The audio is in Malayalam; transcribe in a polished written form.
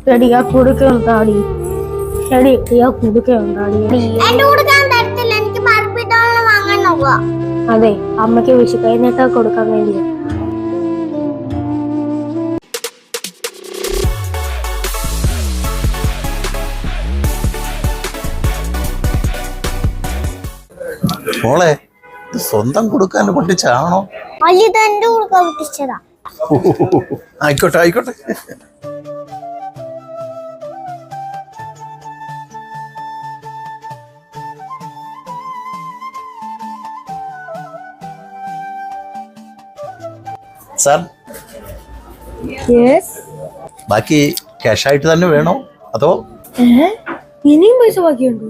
എടിയാ കൊടുക്കുണ്ടാടി എടിയാ കൊടുക്കുണ്ടാടി അതെ അമ്മയ്ക്ക് വിഷു കഴിഞ്ഞിട്ട് കൊടുക്കാൻ വേണ്ടിയാ. മോളെ സ്വന്തം കൊടുക്കാൻ പൊട്ടിച്ചാണോ? ആയിക്കോട്ടെ ആയിക്കോട്ടെ. സാർ ബാക്കി ക്യാഷ് ആയിട്ട് തന്നെ വേണോ അതോ ഇനിയും പൈസ ബാക്കിയുണ്ടോ?